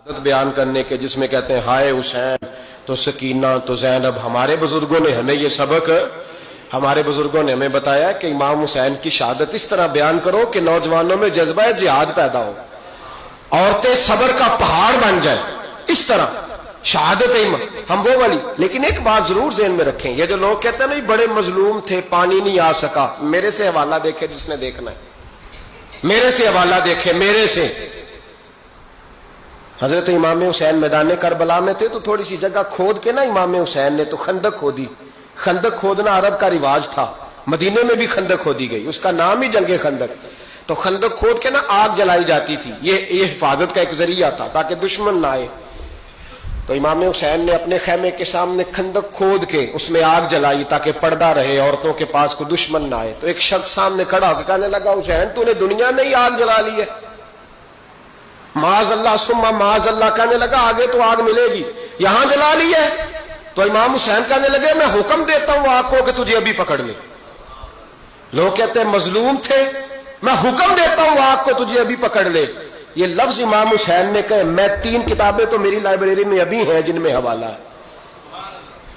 بیان کرنے کے جس میں کہتے ہیں ہائے حسین تو سکینہ تو زینب. ہمارے بزرگوں نے ہمیں یہ سبق ہمارے بزرگوں نے ہمیں بتایا کہ امام حسین کی شہادت اس طرح بیان کرو کہ نوجوانوں میں جذبہ جہاد پیدا ہو, عورتیں صبر کا پہاڑ بن جائیں. اس طرح شہادت ہم وہ والی. لیکن ایک بات ضرور ذہن میں رکھیں, یہ جو لوگ کہتے ہیں نا بڑے مظلوم تھے پانی نہیں آ سکا, میرے سے حوالہ دیکھے جس نے دیکھنا ہے, میرے سے حوالہ دیکھے. میرے سے حضرت امام حسین میدان کربلا میں تھے تو تھوڑی سی جگہ کھود کے نا امام حسین نے تو خندق کھودی. خندق کھودنا عرب کا رواج تھا, مدینے میں بھی خندق کھودی گئی, اس کا نام ہی جنگ خندق. تو خندق کھود کے نا آگ جلائی جاتی تھی, یہ حفاظت کا ایک ذریعہ تھا تاکہ دشمن نہ آئے. تو امام حسین نے اپنے خیمے کے سامنے خندق کھود کے اس میں آگ جلائی تاکہ پردہ رہے, عورتوں کے پاس کوئی دشمن نہ آئے. تو ایک شخص سامنے کھڑا ہو کے کہنے لگا حسین تو نے دنیا میں ہی آگ جلا لی ہے. معاذ اللہ ثم معاذ اللہ, کہنے لگا آگے تو آگ ملے گی, یہاں جلا لی ہے. تو امام حسین کہنے لگے میں حکم دیتا ہوں آگ کو کہ تجھے ابھی پکڑ لے. لوگ کہتے ہیں مظلوم تھے, میں حکم دیتا ہوں آگ کو تجھے ابھی پکڑ لے. یہ لفظ امام حسین نے کہے. میں 3 کتابیں تو میری لائبریری میں ابھی ہیں جن میں حوالہ ہے,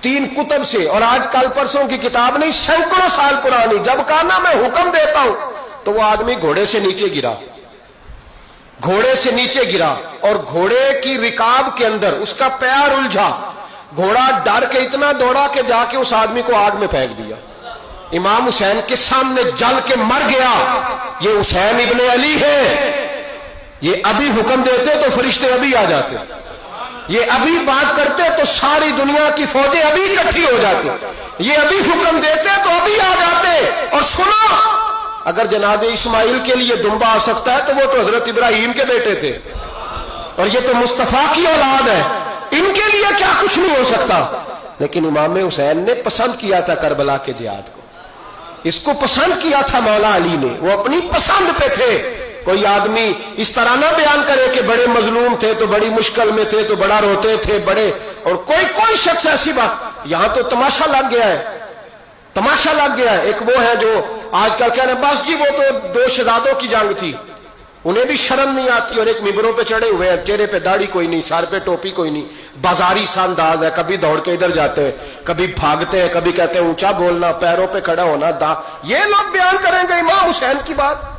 3 کتب سے, اور آج کل پرسوں کی کتاب نہیں, سینکڑوں سال پرانی. جب کہا نا میں حکم دیتا ہوں تو وہ آدمی گھوڑے سے نیچے گرا, گھوڑے سے نیچے گرا, اور گھوڑے کی رکاب کے اندر اس کا پیر الجھا. گھوڑا ڈر کے اتنا دوڑا کہ جا کے اس آدمی کو آگ میں پھینک دیا. امام حسین کے سامنے جل کے مر گیا. یہ حسین ابن علی ہے. یہ ابھی حکم دیتے تو فرشتے ابھی آ جاتے, یہ ابھی بات کرتے تو ساری دنیا کی فوجیں ابھی اکٹھی ہو جاتی, یہ ابھی حکم دیتے تو ابھی آ جاتے. اور سنو, اگر جناب اسماعیل کے لیے دمبا آ سکتا ہے تو وہ تو حضرت ابراہیم کے بیٹے تھے, اور یہ تو مصطفیٰ کی اولاد ہے, ان کے لیے کیا کچھ نہیں ہو سکتا. لیکن امام حسین نے پسند کیا تھا کربلا کے جہاد کو, اس کو پسند کیا تھا مولا علی نے, وہ اپنی پسند پہ تھے. کوئی آدمی اس طرح نہ بیان کرے کہ بڑے مظلوم تھے تو بڑی مشکل میں تھے تو بڑا روتے تھے بڑے, اور کوئی شخص ایسی بات. یہاں تو تماشا لگ گیا ہے, تماشا لگ گیا ہے. ایک وہ ہے جو آج کل کہہ رہے ہیں بس جی وہ تو 2 شہزادوں کی جنگ تھی, انہیں بھی شرم نہیں آتی, اور ایک ممبروں پہ چڑھے ہوئے ہیں, چہرے پہ داڑھی کوئی نہیں, سر پہ ٹوپی کوئی نہیں, بازاری سا انداز ہے, کبھی دوڑ کے ادھر جاتے ہیں, کبھی بھاگتے ہیں, کبھی کہتے ہیں اونچا بولنا, پیروں پہ کھڑا ہونا. یہ لوگ بیان کریں گے امام حسین کی بات,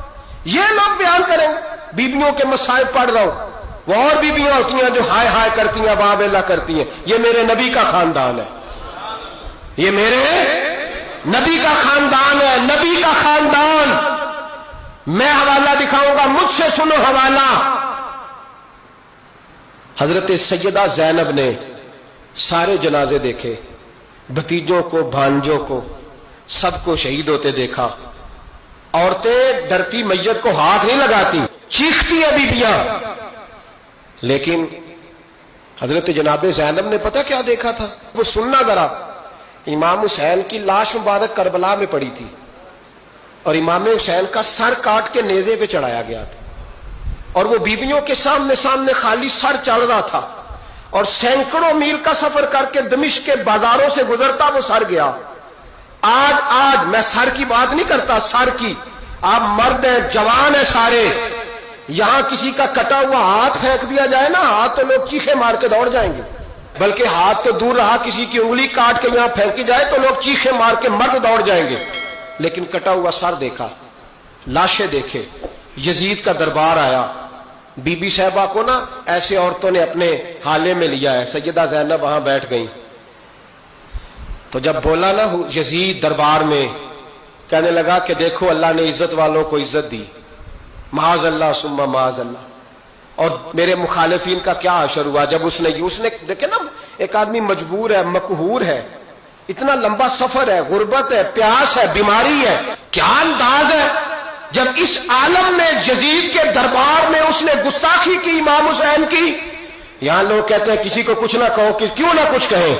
یہ لوگ بیان کریں گے. بیبیوں کے مصائب پڑھ رہا ہوں, وہ اور بیبیاں ہوتی ہیں جو ہائے ہائے کرتی ہیں, واہ بیلا کرتی ہیں. یہ میرے نبی کا خاندان ہے, یہ میرے نبی کا خاندان ہے, نبی کا خاندان. میں حوالہ دکھاؤں گا, مجھ سے سنو حوالہ. حضرت سیدہ زینب نے سارے جنازے دیکھے, بھتیجوں کو, بھانجوں کو, سب کو شہید ہوتے دیکھا. عورتیں ڈرتی میت کو ہاتھ نہیں لگاتی, چیختی ہیں بیبیاں. لیکن حضرت جناب زینب نے پتہ کیا دیکھا تھا, وہ سننا ذرا. امام حسین کی لاش مبارک کربلا میں پڑی تھی, اور امام حسین کا سر کاٹ کے نیزے پہ چڑھایا گیا تھا, اور وہ بیبیوں کے سامنے خالی سر چل رہا تھا, اور سینکڑوں میل کا سفر کر کے دمشق کے بازاروں سے گزرتا وہ سر گیا. آج میں سر کی بات نہیں کرتا, سر کی. آپ مرد ہیں, جوان ہیں سارے, یہاں کسی کا کٹا ہوا ہاتھ پھینک دیا جائے نا, ہاتھ تو لوگ چیخے مار کے دوڑ جائیں گے. بلکہ ہاتھ تو دور رہا, کسی کی انگلی کاٹ کے یہاں پھینکی جائے تو لوگ چیخے مار کے مرد دوڑ جائیں گے. لیکن کٹا ہوا سر دیکھا, لاشیں دیکھے. یزید کا دربار آیا, بی بی صاحبہ کو نا ایسے عورتوں نے اپنے حالے میں لیا ہے. سیدہ زینب وہاں بیٹھ گئیں. تو جب بولا نا یزید دربار میں, کہنے لگا کہ دیکھو اللہ نے عزت والوں کو عزت دی, معاذ اللہ ثم معاذ اللہ. اور میرے مخالفین کا کیا حشر ہوا جب اس نے دیکھے نا, ایک آدمی مجبور ہے, مقہور ہے, اتنا لمبا سفر ہے, غربت ہے, پیاس ہے, بیماری ہے, کیا انداز ہے. جب اس عالم میں یزید کے دربار میں اس نے گستاخی کی امام حسین کی. یہاں لوگ کہتے ہیں کسی کو کچھ نہ کہو, کیوں نہ کچھ کہیں.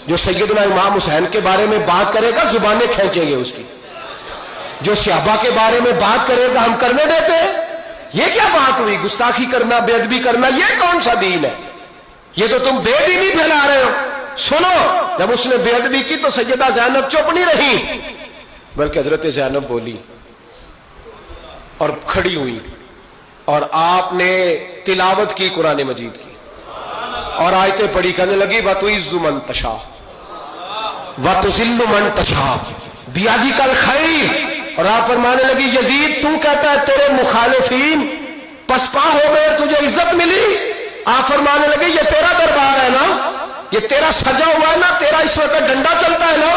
جو سیدنا امام حسین کے بارے میں بات کرے گا زبانیں کھینچیں گے اس کی, جو صحابہ کے بارے میں بات کرے گا ہم کرنے دیتے ہیں. یہ کیا بات ہوئی, گستاخی کرنا, بے ادبی کرنا, یہ کون سا دین ہے. یہ تو تم بے دینی پھیلا رہے ہو. سنو, جب اس نے بے ادبی کی تو سیدہ زینب چپ نہیں رہی, بلکہ حضرت زینب بولی اور کھڑی ہوئی, اور آپ نے تلاوت کی قرآن مجید کی. اور آیتیں پڑھی کہنے لگی وَتُعِزُّ مَن تَشَاءُ وَتُذِلُّ مَن تَشَاءُ بِیَدِکَ الْخَیْرُ، اور آپ فرمانے لگی یزید تو کہتا ہے تیرے مخالفین پسپا ہو گئے، تجھے عزت ملی؟ آپ فرمانے لگے یہ تیرا دربار ہے نا، یہ تیرا سجا ہوا ہے نا، تیرا اس وقت ڈنڈا چلتا ہے نا۔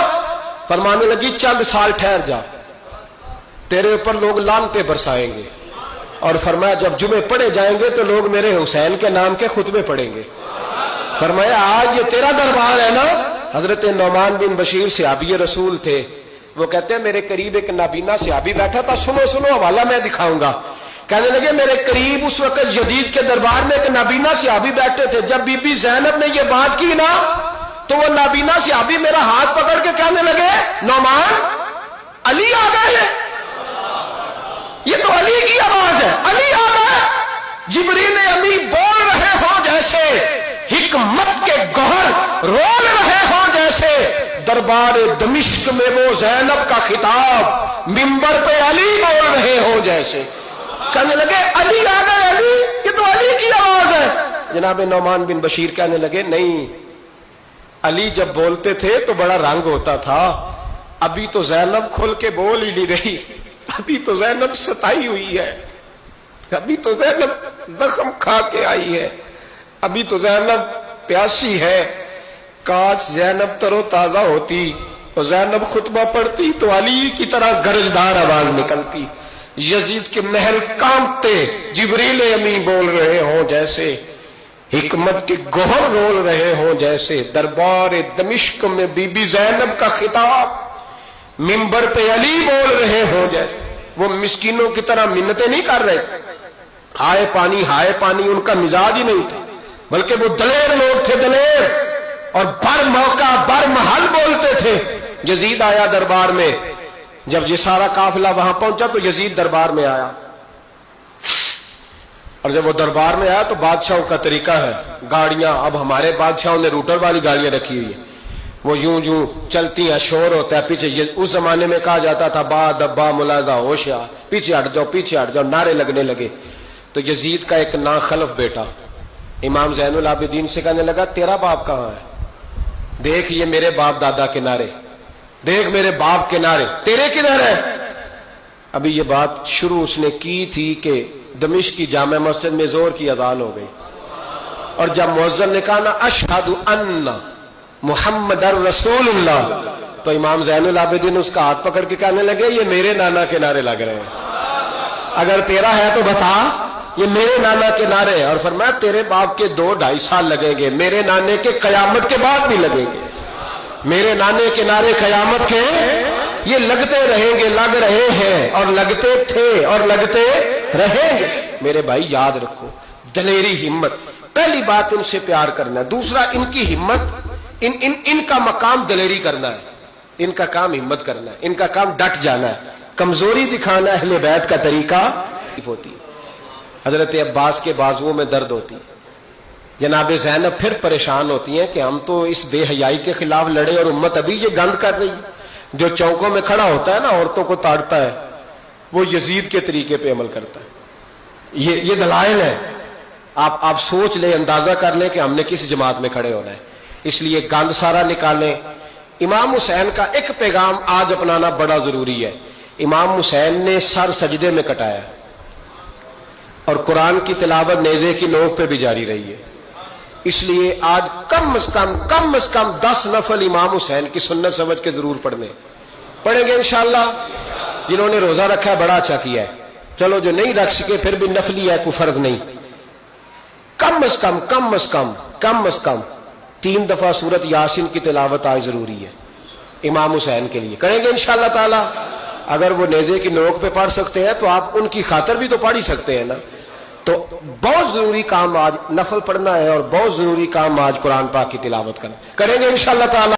فرمانے لگی چند سال ٹھہر جا، تیرے اوپر لوگ لعنتیں برسائیں گے، اور فرمایا جب جمعے پڑھے جائیں گے تو لوگ میرے حسین کے نام کے خطبے پڑھیں گے۔ فرمایا آج یہ تیرا دربار ہے نا۔ حضرت نعمان بن بشیر صحابی رسول تھے، وہ کہتے ہیں میرے قریب ایک نابینا صحابی بیٹھا تھا، سنو سنو حوالہ میں دکھاؤں گا۔ کہنے لگے میرے قریب اس وقت یزید کے دربار میں ایک نابینا صحابی بیٹھے تھے، جب بی بی زینب نے یہ بات کی نا تو وہ نابینا صحابی میرا ہاتھ پکڑ کے کہنے لگے نعمان علی آ گئے ہیں، یہ تو علی کی آواز ہے، علی آ گئے۔ جبریل امی بول رہے ہوں جیسے، حکمت کے گوہر رول رہے ہوں جیسے، دربار دمشق میں وہ زینب کا خطاب منبر پہ علی بول رہے ہوں جیسے۔ کہنے لگے علی آ گئے، علی، یہ تو علی کی آواز ہے۔ جناب نعمان بن بشیر کہنے لگے نہیں، علی جب بولتے تھے تو بڑا رنگ ہوتا تھا، ابھی تو زینب کھل کے بول ہی نہیں رہی، ابھی تو زینب ستائی ہوئی ہے، ابھی تو زینب زخم کھا کے آئی ہے، ابھی تو زینب پیاسی ہے۔ کاش زینب تر و تازہ ہوتی اور زینب خطبہ پڑھتی تو علی کی طرح گرجدار آواز نکلتی۔ یزید کے محل کانپتے، جبریل امی بول رہے ہوں جیسے، حکمت کے گوہر رول رہے ہوں جیسے، دربار دمشق میں بی بی زینب کا خطاب منبر پہ علی بول رہے ہوں جیسے۔ وہ مسکینوں کی طرح منتیں نہیں کر رہے، ہائے پانی ان کا مزاج ہی نہیں تھا، بلکہ وہ دلیر لوگ تھے، دلیر، اور بر موقع بر محل بولتے تھے۔ یزید آیا دربار میں، جب یہ سارا قافلہ وہاں پہنچا تو یزید دربار میں آیا، اور جب وہ دربار میں آیا تو بادشاہوں کا طریقہ ہے، گاڑیاں اب ہمارے بادشاہوں نے روٹر والی گاڑیاں رکھی ہوئی ہیں، وہ یوں چلتی ہیں، شور ہوتا ہے پیچھے۔ اس زمانے میں کہا جاتا تھا با دبا ملاحظہ ہوشیار، پیچھے ہٹ جاؤ، نعرے لگنے لگے۔ تو یزید کا ایک ناخلف بیٹا امام زین العابدین سے کہنے لگا تیرا باپ کہاں ہے؟ دیکھ یہ میرے باپ دادا کے نعرے، دیکھ میرے باپ کے نعرے، تیرے کدھر ہے؟ ابھی یہ بات شروع اس نے کی تھی کہ دمشق کی جامع مسجد میں زور کی اذان ہو گئی، اور جب مؤذن نے کہا نا اشہد ان محمد رسول اللہ، تو امام زین العابدین اس کا ہاتھ پکڑ کے کہنے لگے یہ میرے نانا کے نعرے لگ رہے ہیں، اگر تیرا ہے تو بتا، یہ میرے نانا کے نعرے ہیں۔ اور فرمایا تیرے باپ کے 2-2.5 سال لگیں گے، میرے نانے کے قیامت کے بعد بھی لگیں گے، میرے نانے کے نعرے قیامت کے یہ لگتے رہیں گے، لگ رہے ہیں اور لگتے تھے اور لگتے رہیں گے۔ میرے بھائی یاد رکھو، دلیری، ہمت، پہلی بات ان سے پیار کرنا ہے، دوسرا ان کی ہمت، ان کا مقام دلیری کرنا ہے، ان کا کام ہمت کرنا ہے، ان کا کام ڈٹ جانا ہے، کمزوری دکھانا اہل بیت کا طریقہ ہوتی ہے۔ حضرت عباس کے بازوؤں میں درد ہوتی ہے، جناب زینب پھر پریشان ہوتی ہیں کہ ہم تو اس بے حیائی کے خلاف لڑے اور امت ابھی یہ گند کر رہی ہے۔ جو چوکوں میں کھڑا ہوتا ہے نا عورتوں کو تاڑتا ہے، وہ یزید کے طریقے پہ عمل کرتا ہے۔ یہ دلائل ہے، آپ سوچ لیں، اندازہ کر لیں کہ ہم نے کس جماعت میں کھڑے ہونا ہے، اس لیے گند سارا نکالیں۔ امام حسین کا ایک پیغام آج اپنانا بڑا ضروری ہے۔ امام حسین نے سر سجدے میں کٹایا اور قرآن کی تلاوت نیزے کی نوک پہ بھی جاری رہی ہے، اس لیے آج کم از کم 10 نفل امام حسین کی سنت سمجھ کے ضرور پڑھیں گے انشاءاللہ۔ جنہوں نے روزہ رکھا ہے بڑا اچھا کیا ہے، چلو جو نہیں رکھ سکے پھر بھی نفلی ہے، کوئی فرض نہیں۔ کم از کم 3 دفعہ سورت یاسین کی تلاوت آج ضروری ہے امام حسین کے لیے، کریں گے انشاءاللہ تعالی۔ اگر وہ نیزے کی نوک پہ پڑھ سکتے ہیں تو آپ ان کی خاطر بھی تو پڑھ ہی سکتے ہیں نا۔ تو بہت ضروری کام آج نفل پڑھنا ہے، اور بہت ضروری کام آج قرآن پاک کی تلاوت کرنا، کریں گے انشاءاللہ تعالی۔